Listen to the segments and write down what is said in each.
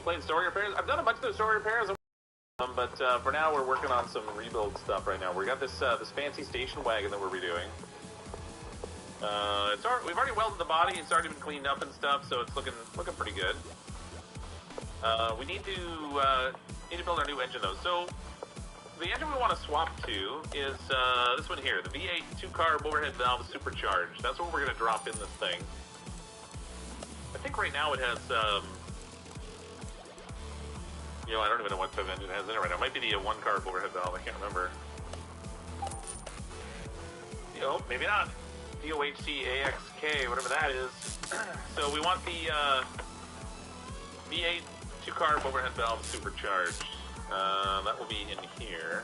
playing story repairs? I've done a bunch of those story repairs, but for now we're working on some rebuild stuff right now. We got this this fancy station wagon that we're redoing. We've already welded the body. It's already been cleaned up and stuff, so it's looking pretty good. We need to build our new engine though. So the engine we want to swap to is this one here, the V8 2-carb overhead valve supercharged. That's what we're going to drop in this thing. I think right now it has, I don't even know what type of engine it has in it right now. It might be the 1-carb overhead valve. I can't remember. Maybe not. DOHC AXK, whatever that is. So we want the V8 2-carb overhead valve supercharged. That will be in here.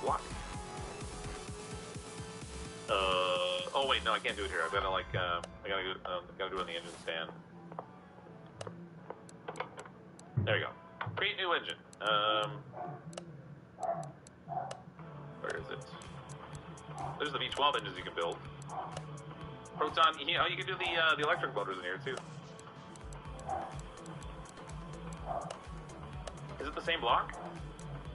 Block. Oh wait, no, I can't do it here. I've got to I gotta do it on the engine stand. There you go. Create new engine. Where is it? There's the V12 engines you can build. Proton, you can do the electric motors in here too. Is it the same block?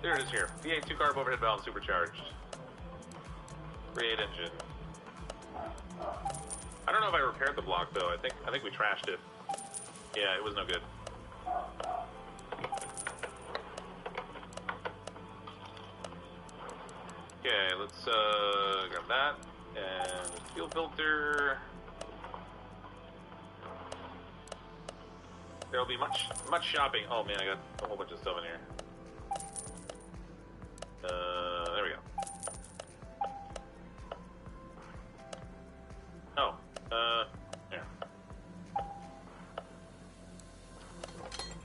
There it is here. V8 2-carb overhead valve supercharged. Create engine. I don't know if I repaired the block though. I think we trashed it. Yeah, it was no good. Okay, let's grab that and fuel filter. There'll be much shopping. Oh man, I got a whole bunch of stuff in here. There we go. Oh, here.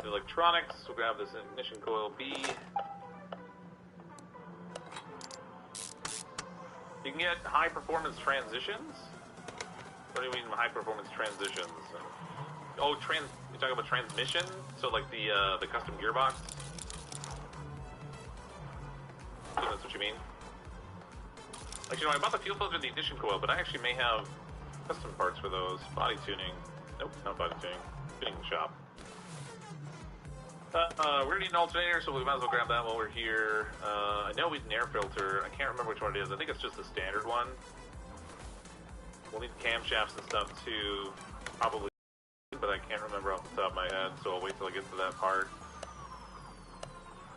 The electronics. We'll grab this ignition coil B. You can get high performance transitions. What do you mean high performance transitions? Oh, you're talking about transmission? So like the custom gearbox? So that's what you mean? Like, I bought the fuel filter and the ignition coil, but I actually may have custom parts for those. Body tuning. Nope, not body tuning. Tuning shop. We're gonna need an alternator, so we might as well grab that while we're here. I know we need an air filter. I can't remember which one it is. I think it's just the standard one. We'll need camshafts and stuff too, probably, but I can't remember off the top of my head, so I'll wait till I get to that part.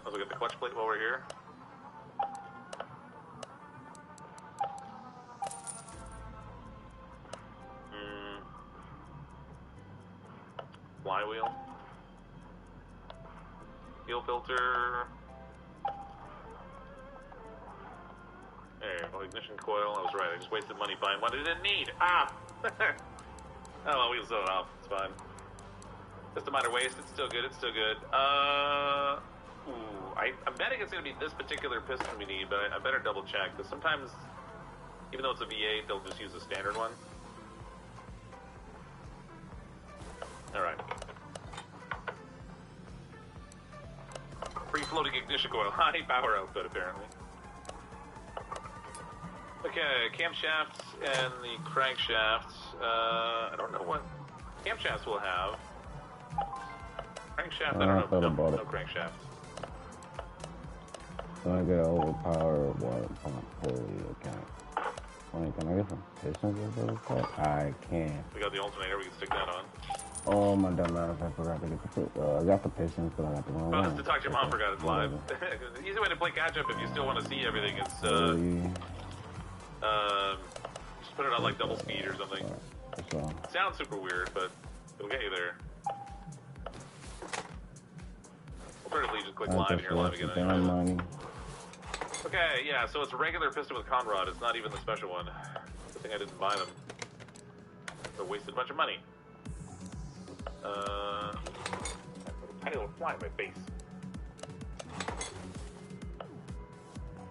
Let's look at the clutch plate while we're here. Flywheel. Fuel filter. There, well, ignition coil. I was right. I just wasted money buying one I didn't need. Ah! Oh, well, we'll sell it off. It's fine. Just a minor waste. It's still good. It's still good. I'm betting it's going to be this particular piston we need, but I better double check, because sometimes, even though it's a V8, they'll just use a standard one. Alright. Free-floating ignition coil. High power output, apparently. Okay, camshafts and the crankshafts. I don't know what camshafts will have. Crankshaft, I don't know. No crankshafts. So I get overpowered water pump. Holy account. Wait, can I get some pistons or something? I can. We got the alternator, we can stick that on. Oh my dumb ass, I forgot to get the I got the pistons, but I got the wrong one. To talk to your mom, forgot it's live. The easy way to play catch up if you still want to see everything is just put it on like double speed or something. It sounds super weird, but it'll get you there. Alternatively, just click live and you're live again. Okay, yeah, so it's a regular piston with Conrod. It's not even the special one. Good thing I didn't buy them. I wasted a bunch of money. Tiny little fly in my face.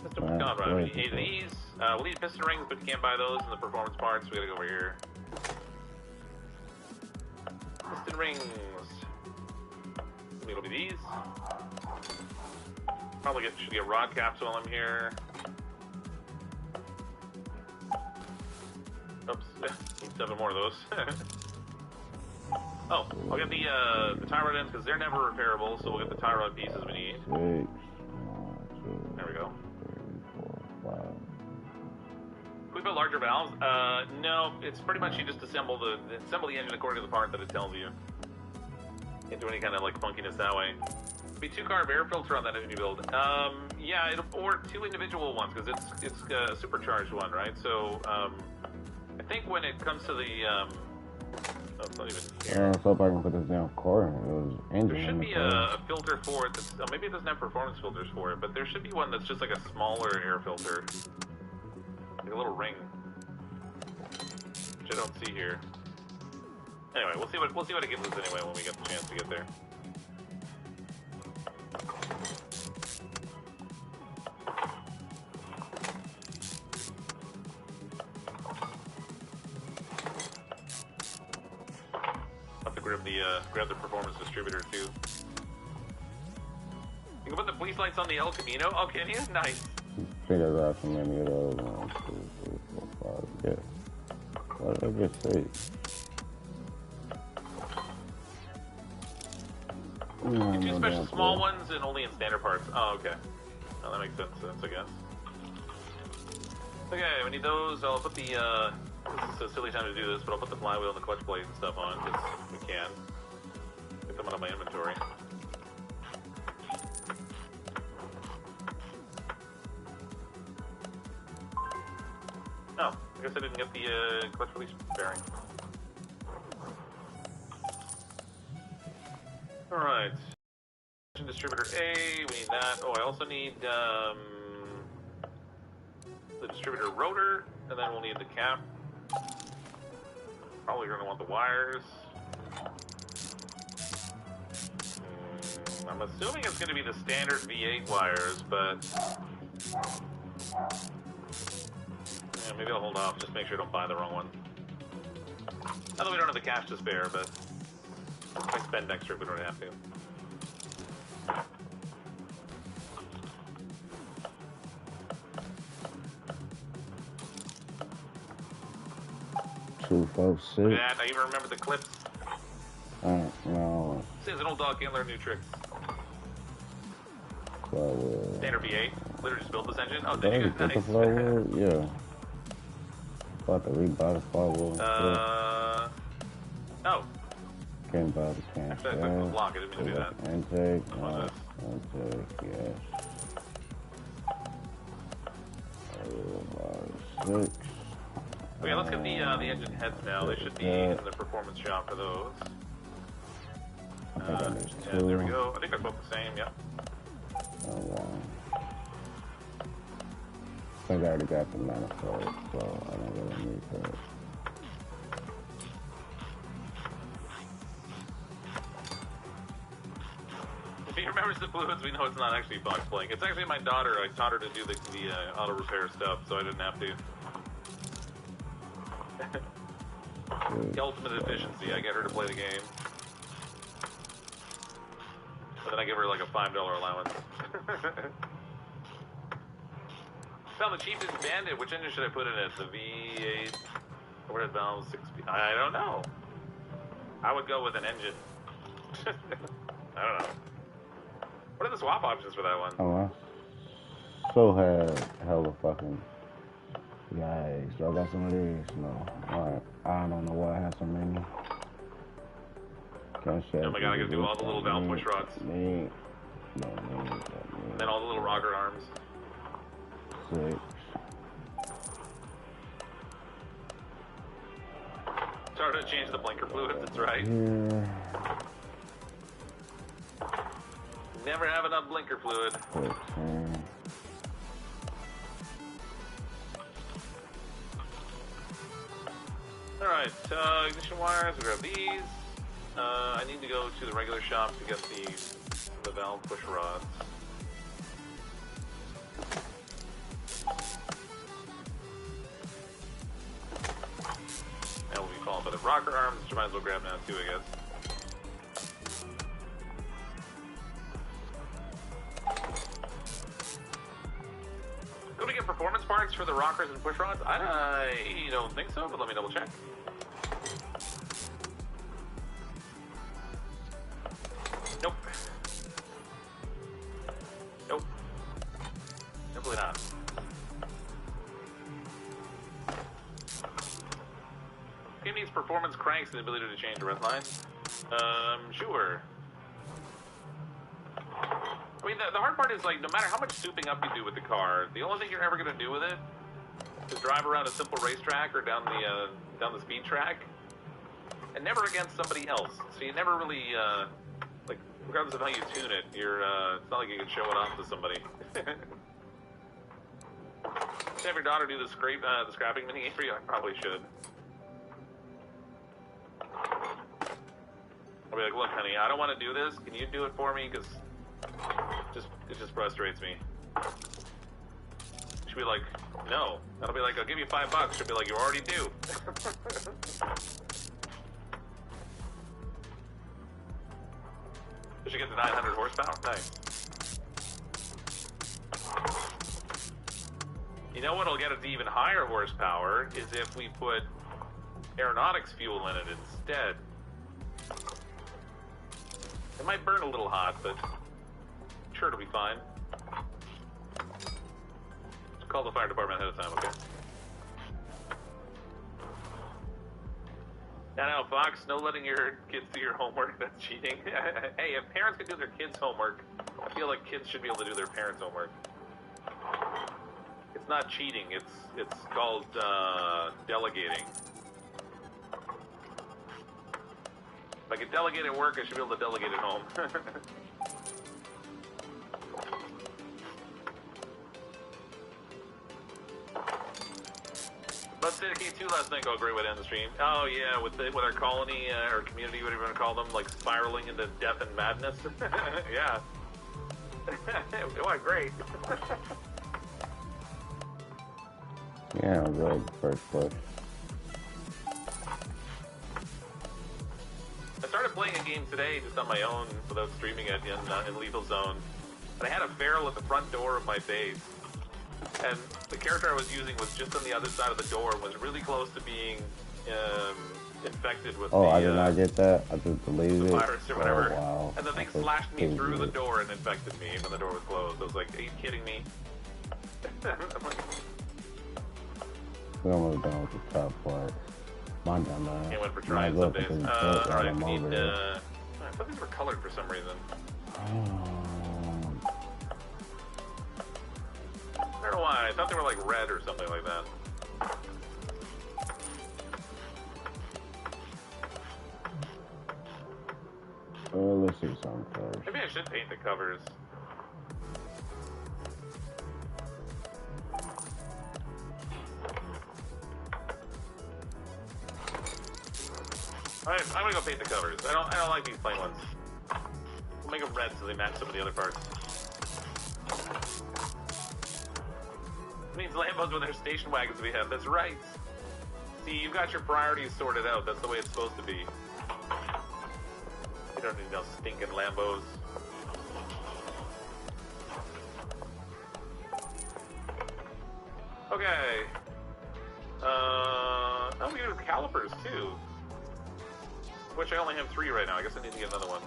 Piston with Conrod. We need 8 of these. We'll need piston rings, but you can't buy those in the performance parts. We gotta go over here. Piston rings. It'll be these. Probably should get rod caps while I'm here. Oops, need 7 more of those. Oh, I'll get the tie rod ends because they're never repairable, so we'll get the tie rod pieces we need. 6, 1, 2, There we go. 3, 4, 5. Can we put larger valves? No. It's pretty much you just assemble the engine according to the part that it tells you. Can't do any kind of like funkiness that way. It'll be 2 carb air filter on that engine you build. Yeah, or 2 individual ones because it's a supercharged one, right? So I think when it comes to the oh, it's not even here. So if I can put this down core, it was engine. There should be a filter for it. That's, maybe it doesn't have performance filters for it, but there should be one that's just like a smaller air filter, like a little ring, which I don't see here. Anyway, we'll see what it gives us anyway when we get the chance to get there. Have to grab the performance distributor too. You can put the police lights on the El Camino. Oh, can you? Nice. Figure out so many of those. 1, 2, 3, 4, 5. Yeah. What did I just say? You 2 special small ones and only in standard parts. Oh, okay. Oh, that makes sense, I guess. Okay, we need those. I'll put the, this is a silly time to do this, but I'll put the flywheel and the clutch plate and stuff on, because we can. Get them out of my inventory. Oh, I guess I didn't get the, clutch release bearing. Alright. Distributor A, we need that. Oh, I also need the distributor rotor, and then we'll need the cap. Probably going to want the wires. I'm assuming it's going to be the standard V8 wires, but yeah, maybe I'll hold off, just make sure I don't buy the wrong one. Not that we don't have the cash to spare, but I spend extra if we don't have to. Two, 4, 6. Look at that, I even remember the clips. No. See, it's an old dog can't learn new tricks. So, Standard V8. Literally just build this engine. Oh, did did I you get guys? the flywheel? Yeah. About to rebuy the flywheel. Oh. Can't buy the can. Actually, I clicked the block. I didn't mean to do that. Intake. Apologize. Intake, yes. 6. Okay, let's get the engine heads now. They should be in the performance shop for those. I think I missed Yeah, 2. there we go. I think they're both the same, yeah. Oh, wow. I think I already got the manifold, so I don't really need that. If he remembers the fluids, we know it's not actually box blank. It's actually my daughter. I taught her to do the auto repair stuff, so I didn't have to. The ultimate efficiency. I get her to play the game. But then I give her like a $5 allowance. Found the cheapest Bandit. Which engine should I put in it? The V8? What is valve 6? I don't know. I would go with an engine. I don't know. What are the swap options for that one? Oh, I so had hella fucking. Yikes, so I got some of these. No. Alright. I don't know why I have so many. Can't say. Oh my god, I gotta do all the little valve push rods. Need. And then all the little rocker arms. 6. Started to change the blinker fluids, that's right. Here. Never have enough blinker fluid. 13. Alright, ignition wires, we'll grab these. I need to go to the regular shop to get the valve push rods. That will be followed by the rocker arms, which I might as well grab now too, I guess. Going to get performance parts for the rockers and push rods? I don't think so, but let me double check. needs performance cranks and the ability to change red lines. Sure. I mean, the hard part is, like, no matter how much souping up you do with the car, the only thing you're ever going to do with it is drive around a simple racetrack or down the speed track, and never against somebody else. So you never really, like, regardless of how you tune it, it's not like you can show it off to somebody. Have your daughter do the scrapping mini game for you? I probably should. I'll be like, look, honey, I don't want to do this. Can you do it for me? Because it just frustrates me. She'll be like, no. I'll be like, I'll give you $5. She'll be like, you already do. Did she get the 900 horsepower? Nice. You know what'll get it to even higher horsepower is if we put aeronautics fuel in it instead. It might burn a little hot, but I'm sure it'll be fine. Just call the fire department ahead of time, okay? Now, Fox, no letting your kids do your homework. That's cheating. Hey, if parents can do their kids' homework, I feel like kids should be able to do their parents' homework. It's not cheating. It's called delegating. If I can delegate at work, I should be able to delegate at home. Let's say the K2 last night. Go, great way to end the stream. Oh yeah, with our colony or community, whatever you want to call them, like spiraling into death and madness. Yeah. It went great. Yeah, good first push. I started playing a game today just on my own without streaming it in Lethal Zone. And I had a feral at the front door of my base. And the character I was using was just on the other side of the door and was really close to being infected with I did not get that. I just deleted the it. virus or whatever. Oh, wow. And the thing slashed me through the door and infected me when the door was closed. I was like, are you kidding me? I'm like, we're almost done with the top part. Mine done that. Can't wait for trying some days. Alright, we need, I thought these were colored for some reason. I don't know why. I thought they were like red or something like that. Let's see something first. Maybe I should paint the covers. Alright, I'm gonna go paint the covers. I don't like these plain ones. We'll make them red so they match some of the other parts. It means Lambos with their station wagons we have. That's right. See, you've got your priorities sorted out. That's the way it's supposed to be. You don't need no stinking Lambos. Okay. Oh, we have calipers too. Which I only have 3 right now. I guess I need to get another one.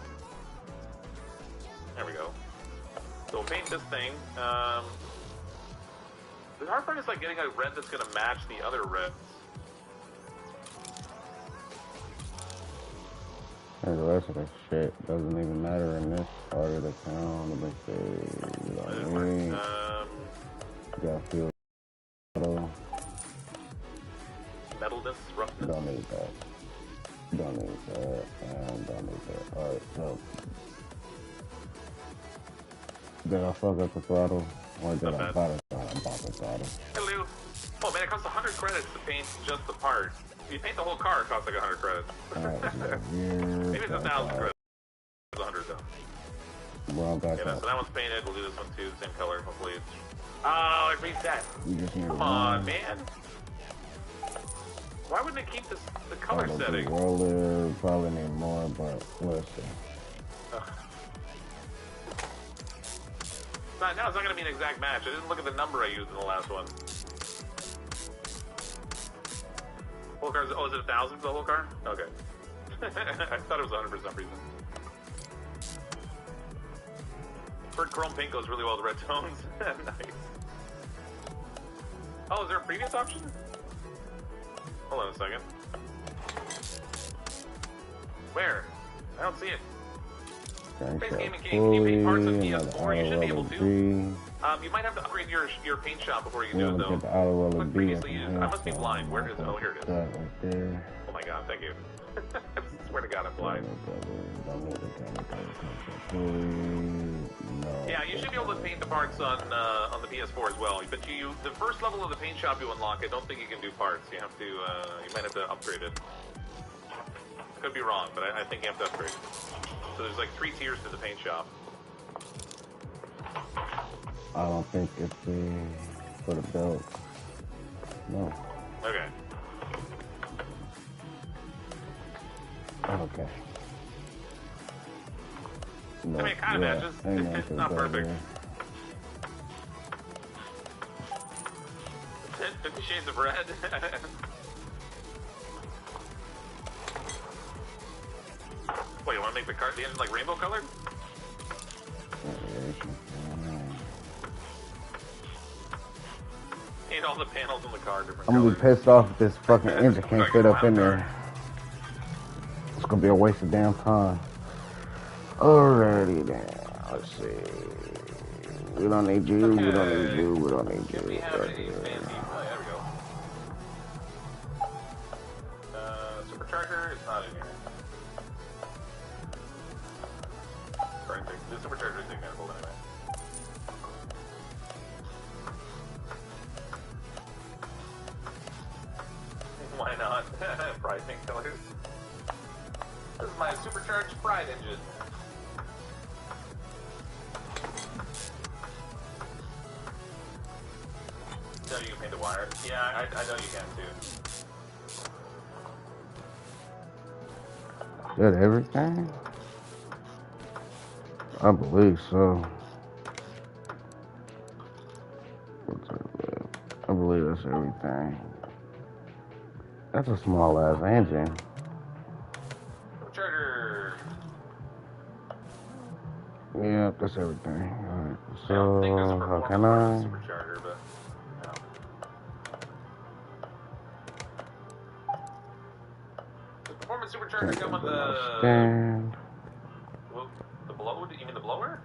There we go. So we'll paint this thing. The hard part is like getting a red that's going to match the other reds. And the rest of the shit doesn't even matter in this part of the town. Let me see. You know what I mean? You gotta feel metalness, roughness. Don't need that. Don't need that. And don't need that. Alright, so. Did I fuck up the throttle? Or did I bought the throttle? Hello. Oh man, it costs 100 credits to paint just the part. If you paint the whole car, it costs like 100 credits. Alright, maybe it's 1,000 credits. It's 100 though. Well, okay, so that one's painted. We'll do this one too, same color. Hopefully it's... Oh, it reset. Come on, man. Why wouldn't it keep the color setting? Roller, probably need more, but let's see. Now it's not going to be an exact match. I didn't look at the number I used in the last one. Whole car, oh, is it 1,000 for the whole car? Okay. I thought it was 100 for some reason. Heard chrome paint goes really well with red tones. Nice. Oh, is there a previous option? Hold on a second. Where? I don't see it. Space Crankshaft Gaming King, can you paint parts on pulley, another PS4? You should be able to. B. You might have to upgrade your paint shop before you can We do it, want to though. get the auto roller Click B up previously in used. here. I must be blind. Where is it? Oh, here it is. That right there. Oh my god, thank you. I swear to God, I'm blind. No. Yeah, you should be able to paint the parts on the PS4 as well. But the first level of the paint shop you unlock, I don't think you can do parts. You have to, you might have to upgrade it. Could be wrong, but I think you have to upgrade. So there's like 3 tiers to the paint shop. I don't think it's for the belt. No. Okay. Okay. No, I mean, it kind of matches. It's not perfect. 50 Shades of Red. Wait, you want to make the engine like rainbow colored? Paint all the panels on the car different I'm gonna be pissed off if this fucking engine can't fit up in there. It's gonna be a waste of damn time. Alrighty then. Let's see. We don't need you. Okay. We don't need you. We don't need you. We have a fancy. Oh, there we go. Supercharger is not in here. The supercharger is ignorable anyway. Why not? Pride pink colors. This is my supercharged Pride engine. So you can paint the wire? Yeah, I know you can too. Is that everything? I believe so. I believe that's everything. That's a small ass engine. Charger. Yeah, that's everything. Alright. So how can I? I? Supercharger, but no. Does performance supercharger come with the stand? Well, the blower? You mean the blower?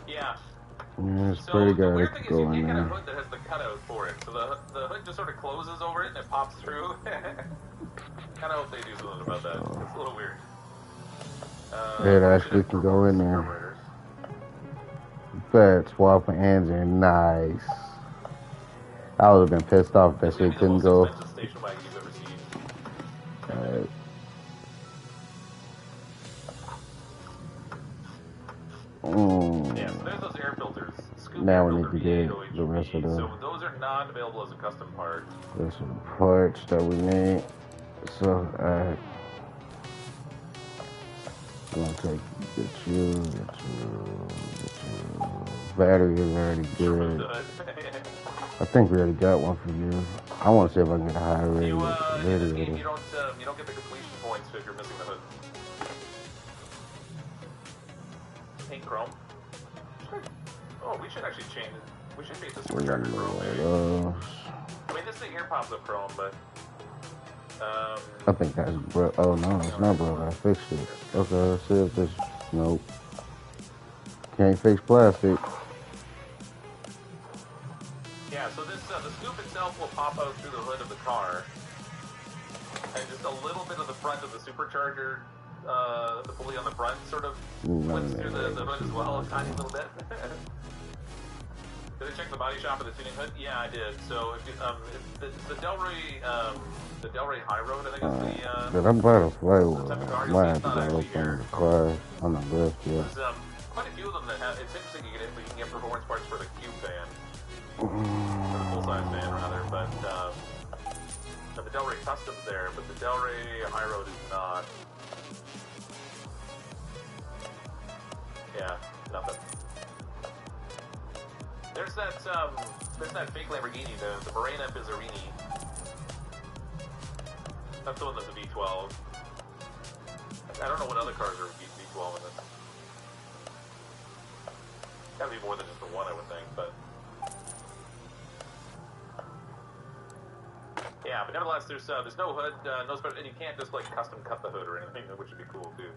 Yeah. Yeah, it's so pretty the good. weird thing is you Going can't get a there. hood that has the cutout for it. So the hood just sort of closes over it and it pops through. Kind of hope they do something about that. It's a little weird. It actually can go in there. Bad swapping engine, nice. I would have been pissed off if that shit couldn't go. Alright. Yeah, so there's those air filters. Scoop Now air we need filter to get V8 the rest of the. So those are not available as a custom part. There's some parts that we need. So, I'm gonna take get you. Battery is already good. I think we already got one for you. I want to see if I can get a high rated this game, you don't get the completion points if you're missing the hood. Pink chrome. Oh, we should actually change it. We should make this supercharger chrome, maybe. I mean, this thing here pops up chrome, but I think that's bro. Oh no, it's not bro. I fixed it. Okay, let's see if this. Nope. Can't fix plastic. Yeah, so this the scoop itself will pop out through the hood of the car, and just a little bit of the front of the supercharger, the pulley on the front, sort of flips through the hood as well, a tiny little bit. Did I check the body shop of the tuning hood? Yeah, I did. So if you, the Delray High Road, I think is the. Did I buy the flavor? I might have to go look on the car on the list. Yeah. There's quite a few of them that have. It's interesting you can get performance parts for the Cube van. For the full-size van, rather, but the Delray Custom's there, but the Delray High Road is not. Yeah, nothing. There's that fake Lamborghini, the Morena Bizzarini. That's the one that's a V12. I don't know what other cars are V12 in this. Gotta be more than just the one, I would think, but. Yeah, but nevertheless, there's no hood, no special, and you can't just like custom cut the hood or anything, which would be cool too.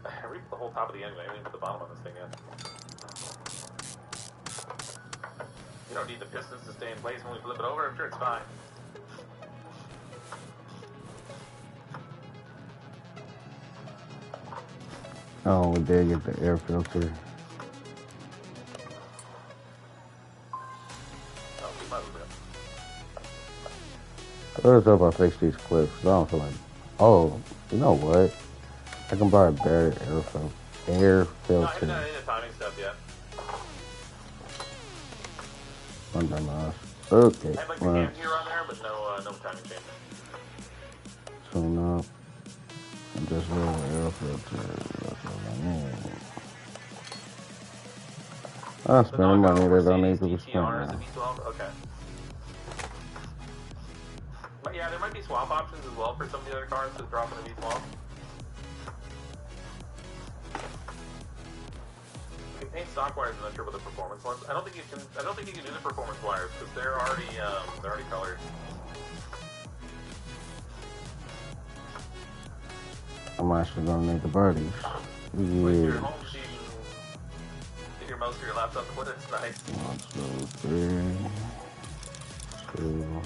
I read the whole top of the engine. I haven't even put the bottom on this thing yet. You don't need the pistons to stay in place when we flip it over. I'm sure it's fine. Oh, we did get the air filter. Oh, we might have Let's hope I fix these clips. I don't feel like. Oh, you know what? I can buy a better air filter. No, I haven't done any of the timing stuff yet. Okay. I have like the cam gear on there, but no timing change. Tune up. And just a little air filter. That's what I need. I'm spending money that I don't need to be spending. Okay. But yeah, there might be swap options as well for some of the other cars to drop in a V12. You can paint stock wires, I'm not sure about the performance ones. I don't think you can do the performance wires because they're already colored. I'm actually gonna need the birdies. With your home sheet, get your mouse or your laptop with it. It's nice. 1, 2, 3, 2.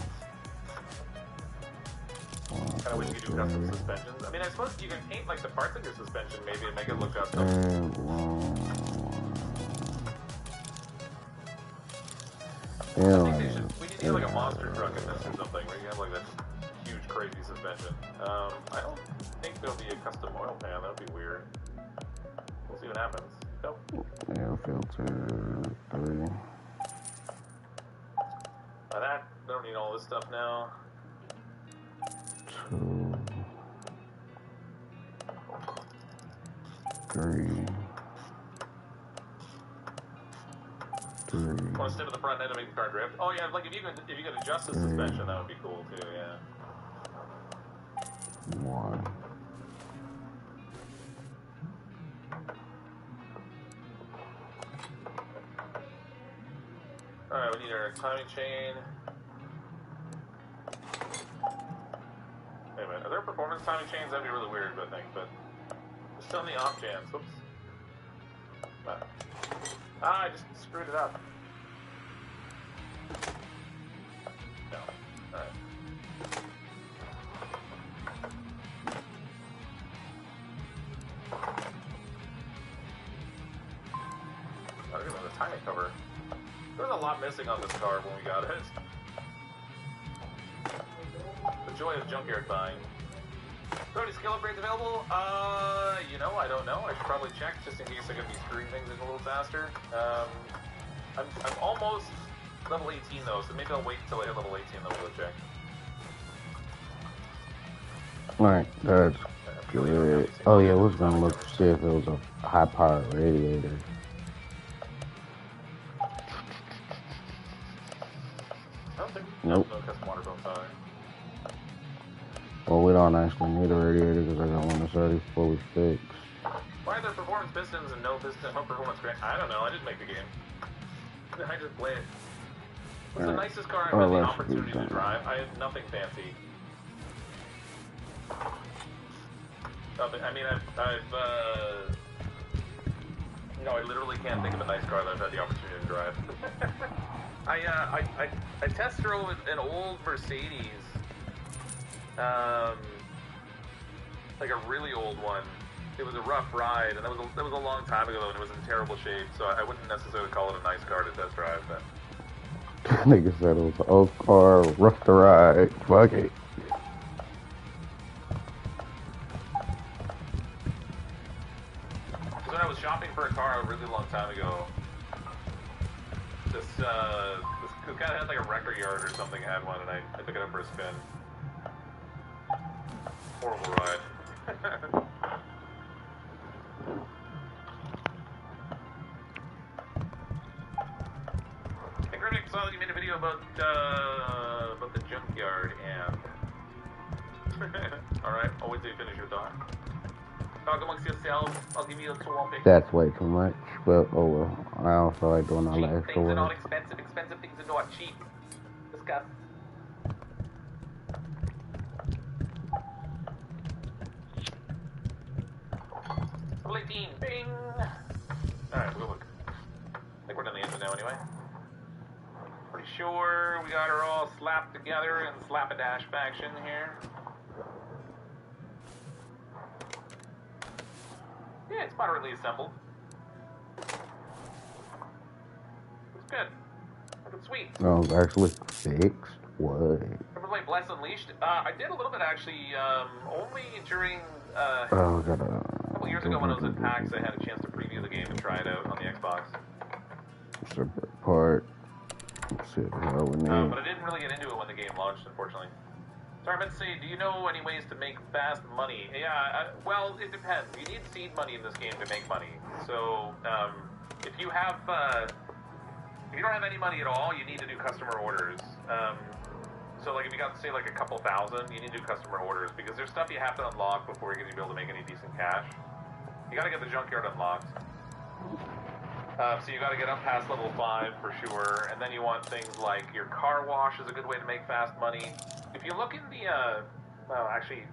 Kind of wish you could do custom suspensions. I mean, I suppose you can paint like the parts of your suspension maybe and make it look custom. We need to get like a monster truck in this or something where you have like that huge crazy suspension. I don't think there'll be a custom oil pan. That would be weird. We'll see what happens. Nope. Air filter 3. That, I don't need all this stuff now. 2, 3. Want to step to the front end and make the car drift? Oh yeah, like if you could adjust the suspension, that would be cool too. Yeah. 1. All right, we need our timing chain. Wait a minute, are there performance timing chains? That'd be really weird, I think. But just on the off chance. Whoops. I just screwed it up. No. Alright. Oh, look at the timing cover. There was a lot missing on this car when we got it. The joy of junkyard buying. So any skill upgrades available? You know, I don't know. I should probably check just in case I could be screwing things in a little faster. I'm almost level 18 though, so maybe I'll wait until I hit level 18 then we'll go check. Alright, that's good. Oh yeah, I was gonna look to see if it was a high power radiator. Nope. No custom water pump power. Well, we don't actually need a radiator because I got one that's already fully fixed. Why are there performance pistons and no performance grant? I don't know. I didn't make the game. I just play it. What's the nicest car I've had the opportunity to drive? I have nothing fancy. I mean, no, I literally can't think of a nice car that I've had the opportunity to drive. I test drove an old Mercedes. Like a really old one. It was a rough ride, and that was a long time ago, and it was in terrible shape. So I wouldn't necessarily call it a nice car to test drive. But nigga said it was an old car, rough to ride. Fuck it. Because when I was shopping for a car a really long time ago, this guy had like a wrecker yard or something had one, and I took it up for a spin. Horrible ride. Hey, Grimnick, saw that you made a video about the junkyard and... Alright, I'll wait till you finish your thought. Talk amongst yourselves, I'll give you a topic. That's way too much, but oh well. I don't feel like doing all that extra Things are work. not expensive, expensive things are not cheap. Discuss. sure we got her all slapped together in slap-a-dash faction here. Yeah, it's moderately assembled. It's good. Looking sweet. Oh, actually fixed? What? Ever play Bless Unleashed? I did a little bit actually, only during, Oh, gotta... a couple years ago when I was in PAX, I had a chance to preview the game and try it out on the Xbox. Separate part. Let's see how we need. But I didn't really get into it when the game launched, unfortunately. Sorry, I meant to say, do you know any ways to make fast money? Yeah, well, it depends. You need seed money in this game to make money. So, if you have, if you don't have any money at all, you need to do customer orders. So, like, if you got, say, like a couple thousand, you need to do customer orders, because there's stuff you have to unlock before you're going to be able to make any decent cash. You got to get the junkyard unlocked. So you got to get up past level 5 for sure, and then you want things like your car wash is a good way to make fast money. If you look in the, well, actually,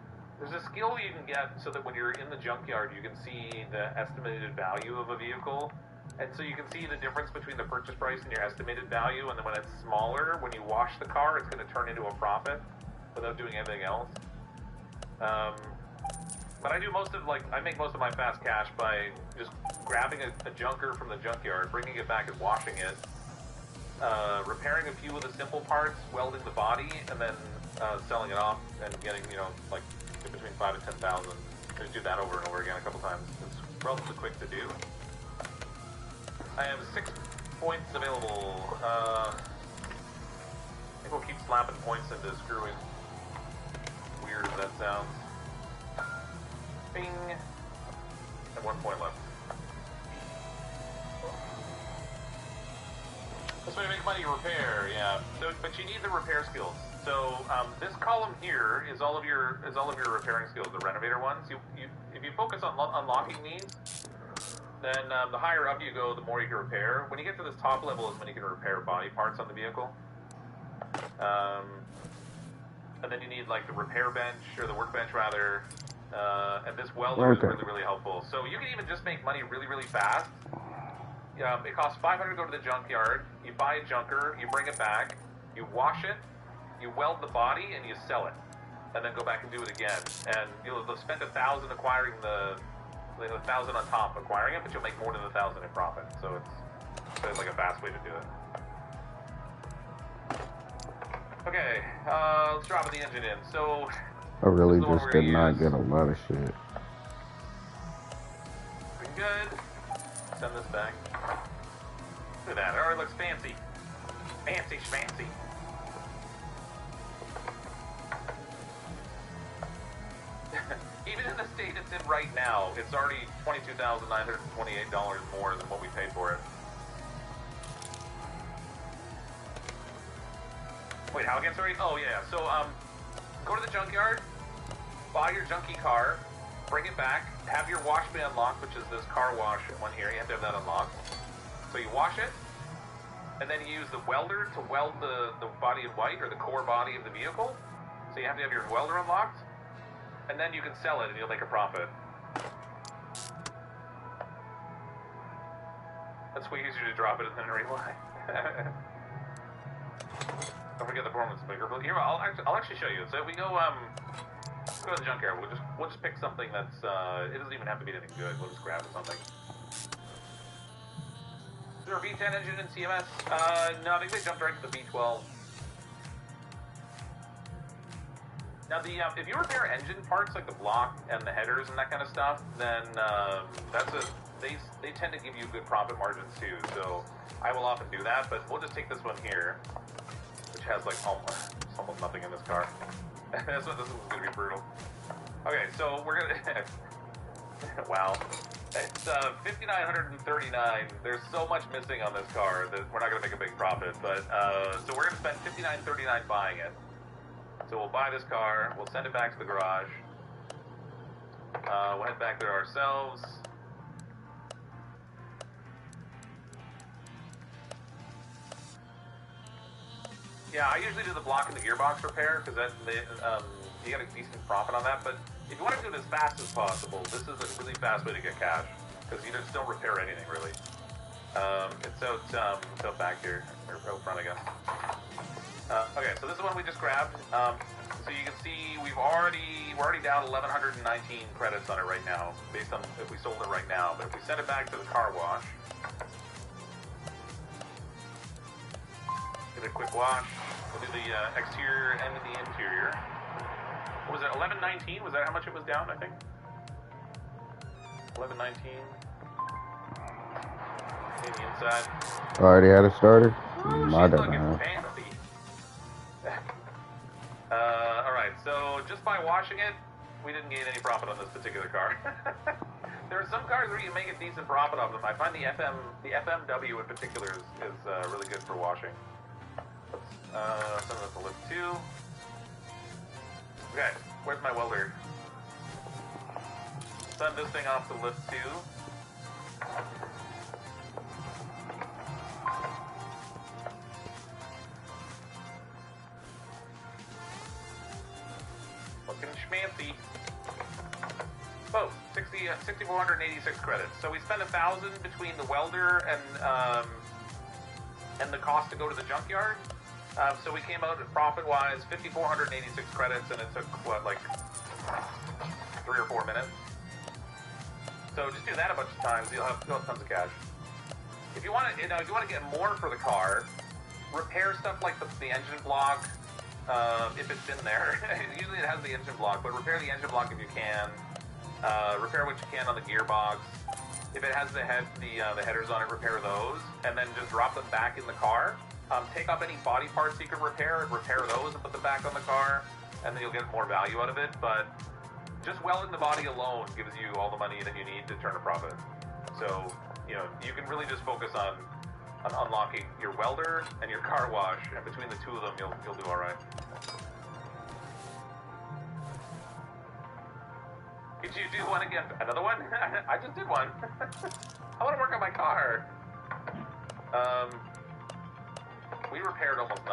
there's a skill you can get so that when you're in the junkyard, you can see the estimated value of a vehicle. And so you can see the difference between the purchase price and your estimated value, and then when it's smaller, when you wash the car, it's going to turn into a profit without doing anything else. But I do most of, like, I make most of my fast cash by just grabbing a junker from the junkyard, bringing it back and washing it, repairing a few of the simple parts, welding the body, and then selling it off and getting, you know, like between 5 and 10,000. Just do that over and over again a couple times. It's relatively quick to do. I have 6 points available. I think we'll keep slapping points into screwing. Weird as that sounds. Bing. And 1 point left. This way to make money, repair, yeah. So, but you need the repair skills. So this column here is all of your repairing skills, the renovator ones. If you focus on unlocking these, then the higher up you go, the more you can repair. When you get to this top level is when you can repair body parts on the vehicle. And then you need like the repair bench, or the workbench rather. And this welder is really, really helpful. So you can even just make money really, really fast. It costs 500 to go to the junkyard. You buy a junker, you bring it back, you wash it, you weld the body, and you sell it. And then go back and do it again. And you'll spend 1,000 acquiring the 1,000 on top acquiring it, but you'll make more than 1,000 in profit. So it's like a fast way to do it. Okay, let's drop the engine in. So I really just did not get a lot of shit. Pretty good. Send this back. Look at that. It already looks fancy. Fancy schmancy. Even in the state it's in right now, it's already $22,928 more than what we paid for it. Wait, how again? Sorry? Oh, yeah. So, go to the junkyard, buy your junky car, bring it back, have your wash bay unlocked, which is this car wash one here. You have to have that unlocked. So you wash it, and then you use the welder to weld the body in white, or the core body of the vehicle. So you have to have your welder unlocked, and then you can sell it and you'll make a profit. That's way easier to drop it than reline. Don't forget the performance maker. Here, I'll actually show you. So if we go go to the junkyard. We'll just pick something that's it doesn't even have to be anything good. We'll just grab something. Is there a V10 engine in CMS? No, I think they jumped right to the V12. Now, if you repair engine parts like the block and the headers and that kind of stuff, then they tend to give you good profit margins too. So I will often do that, but we'll just take this one here, which has like almost nothing in this car. This is going to be brutal. Okay, so we're going to... wow. It's $5,939. There's so much missing on this car that we're not going to make a big profit. But so we're going to spend $5,939 buying it. So we'll buy this car. We'll send it back to the garage. We'll head back there ourselves. Yeah, I usually do the block and the gearbox repair because you get a decent profit on that. But if you want to do it as fast as possible, this is a really fast way to get cash because you just don't repair anything really. It's out back here, or out front, I guess. Okay, so this is one we just grabbed. So you can see we're already down 1,119 credits on it right now, based on if we sold it right now. But if we send it back to the car wash, give it a quick wash. We'll do the exterior and the interior. What was it, 1119? Was that how much it was down, I think? 1119. Okay, the inside. Already had it started? Ooh, My she's dumb looking ass. fancy. Alright, so just by washing it, we didn't gain any profit on this particular car. There are some cars where you make a decent profit off them. I find the FMW in particular is really good for washing. Let's send this to lift 2. Okay, where's my welder? Send this thing off to lift 2. Looking schmancy. Oh, 6,486 credits. So we spent 1,000 between the welder and the cost to go to the junkyard. So we came out profit-wise 5,486 credits, and it took what, like 3 or 4 minutes. So just do that a bunch of times, you'll have tons of cash. If you want to, if you want to get more for the car, repair stuff like the engine block. If it's in there, usually it has the engine block, but repair the engine block if you can. Repair what you can on the gearbox. If it has the headers on it, repair those, and then just drop them back in the car. Take off any body parts you can repair those and put them back on the car, and then you'll get more value out of it. But just welding the body alone gives you all the money that you need to turn a profit. So, you can really just focus on unlocking your welder and your car wash, and between the two of them, you'll do all right. Could you do one again? Another one? I just did one. I want to work on my car. We repaired almost